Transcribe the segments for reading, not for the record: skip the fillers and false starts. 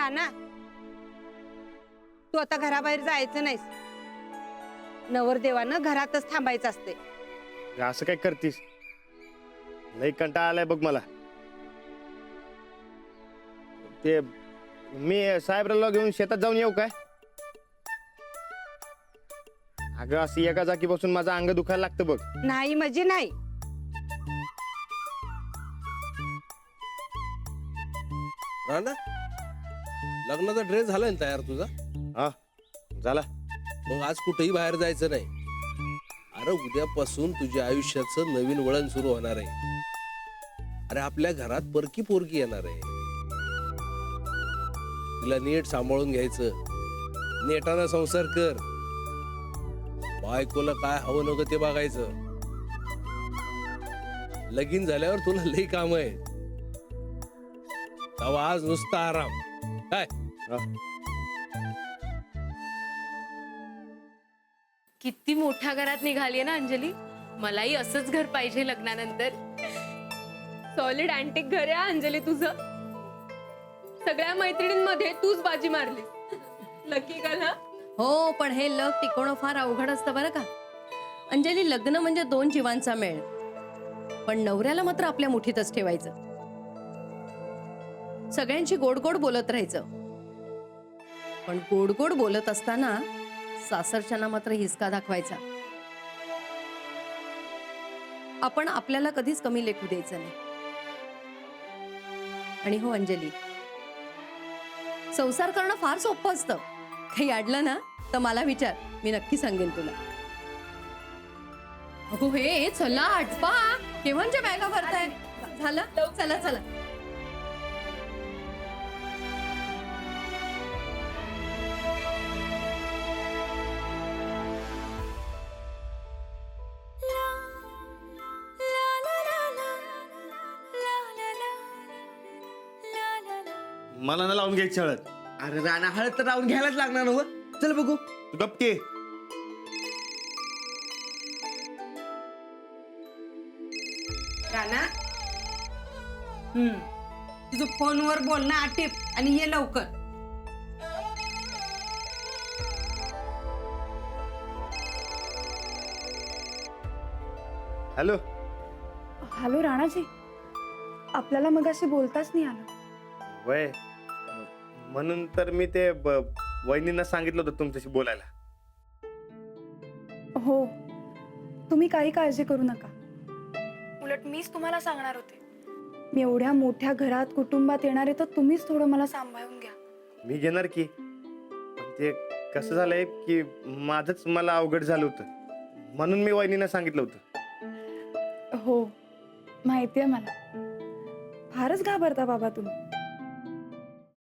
राणा, तू आता घराबाहेर जायचं नाहीस. नवरदेवानं घरातच थांबायचं असते. असं काय करतीस? लई कंटाळा आलाय बघ मला. ते मी साहेबराला घेऊन शेतात जाऊन येऊ काय? अगं असं एका जागी बसून माझं अंग दुखायला लागतं बघ. नाही म्हणजे नाही. राणा, लग्नाचा ड्रेस झालाय ना तयार तुझा? हा झाला. मग आज कुठेही बाहेर जायचं नाही. अरे उद्यापासून तुझ्या आयुष्याचं नवीन वळण सुरू होणार आहे. अरे आपल्या घरात परकी पोरकी येणार आहे. तिला नीट सांभाळून घ्यायचं, नेटानं संसार कर. बायकोला काय हवं नको ते बघायचं. लगीन झाल्यावर तुला लई काम आहे. तेव्हा आज नुसता आराम काय? हा. किती मोठ्या घरात निघालीये ना अंजली. मलाही असंच घर पाहिजे लग्नानंतर. सॉलिड अँटिक घर आहे अंजली तुझं. सगळ्या मैत्रिणींमध्ये तूच बाजी मारली. लकी गर्ल हा. हो, पण हे लग टिकवणं फार अवघड असतं बरं का. अंजली, लग्न म्हणजे दोन जीवांचा मेळ, पण नवऱ्याला मात्र आपल्या मुठीतच ठेवायचं. सगळ्यांची गोड गोड बोलत राहायचं, पण गोड गोड बोलत असताना सासरच्यांना मात्र हिसका दाखवायचा. आपण आपल्याला कधीच कमी लेखू द्यायचं नाही. आणि हो अंजली, संसार करणं फार सोपं असतं. काही अडलं ना तर मला विचार, मी नक्की सांगेन तुला. अगो हे चला आटपा, केव्हाच्या बॅगा भरताय. झालं, चला चला. मला ना लावून घ्यायची हळद. अरे राणा, हळद तर राहून घ्यायलाच लागणार ना. चल बघू. तू गप्पे. राणा, तुझं फोनवर बोलणं आटिप आणि ये लवकर. हॅलो. हॅलो राणाजी, आपल्याला मगाशी बोलताच नाही आलं. वय म्हणून तर मी ते वहिनींना सांगितलं होतं तुमच्याशी बोलायला. हो, तुम्ही काही काळजी करू नका. उलट मीच तुम्हाला सांगणार होते. मी एवढ्या मोठ्या घरात कुटुंबात येणार आहे, तर तुम्हीच थोडं मला सांभाळून घ्या. मी घेणार की, पण ते कसं झालंय की माझंच मला अवघड झालं होतं, म्हणून मी वहिनींना सांगितलं होतं. हो माहितीये मला. फारच घाबरता बाबा तुम्ही.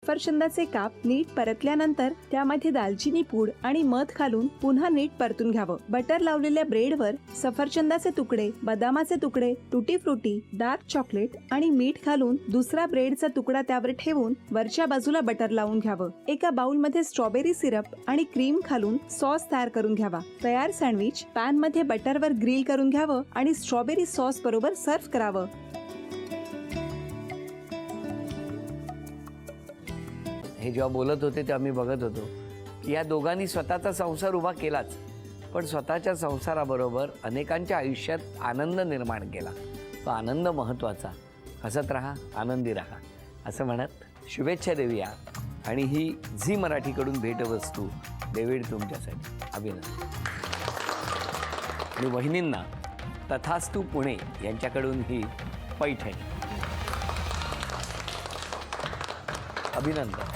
सफरचंदाचे काप नीट परतल्यानंतर त्यामध्ये दालचिनी पूड आणि मध घालून पुन्हा नीट परतून घ्यावं. बटर लावलेल्या ब्रेडवर सफरचंदाचे तुकडे, बदामाचे तुकडे, टुटी फ्रुटी, डार्क चॉकलेट आणि मीठ घालून दुसरा ब्रेडचा तुकडा त्यावर ठेवून वरच्या बाजूला बटर लावून घ्यावं. एका बाउलमध्ये स्ट्रॉबेरी सिरप आणि क्रीम घालून सॉस तयार करून घ्यावा. तयार सँडविच पॅन मध्ये बटरवर ग्रिल करून घ्यावं आणि स्ट्रॉबेरी सॉस बरोबर सर्व्ह करावं. हे जेव्हा बोलत होते तेव्हा मी बघत होतो की या दोघांनी स्वतःचा संसार उभा केलाच, पण स्वतःच्या संसाराबरोबर अनेकांच्या आयुष्यात आनंद निर्माण केला. तो आनंद महत्त्वाचा. हसत राहा, आनंदी राहा असं म्हणत शुभेच्छा देऊया. आणि ही झी मराठीकडून भेटवस्तू डेव्हिड तुमच्यासाठी. अभिनंदन. आणि वहिनींना तथास्तू पुणे यांच्याकडून ही पैठणी. अभिनंदन.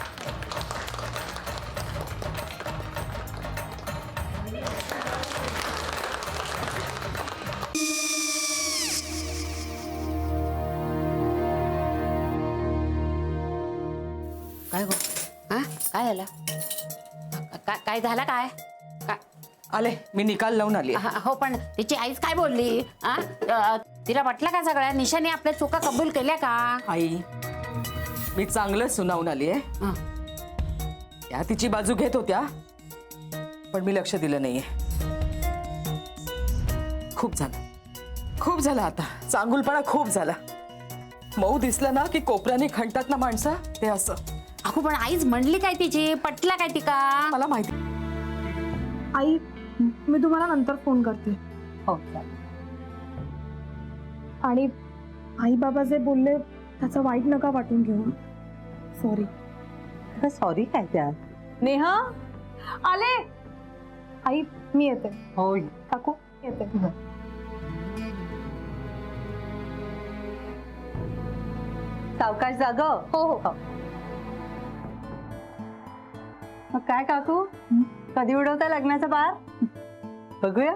काय गो? हा काय झालं? काय झालं? काय आले, मी निकाल लावून आली. हो, पण तिची आईच काय बोलली? तिला वाटलं का सगळ्या निशाने आपल्या चुका कबूल केल्या का? आई, मी चांगलं सुनावून आली आहे. त्या तिची बाजू घेत होत्या, पण मी लक्ष दिलं नाहीये. खूप झालं आता. चांगुलपणा खूप झाला. मऊ दिसलं ना की कोपऱ्याने खणतात ना माणसं, ते असं. अगो पण आईच म्हणली काय तिची, पटला काय तिका? मला माहिती. आई मी तुम्हाला नंतर फोन करते. हो आणि आई बाबा जे बोलले त्याचं वाईट नका वाटून घेऊ. सॉरी. सॉरी काय त्या? नेहा आले. आई मी येते. हो काकू येते. सावकाश जाग. हो हो. मग काय काकू, कधी उडवता लग्नाचा बार? बघूया.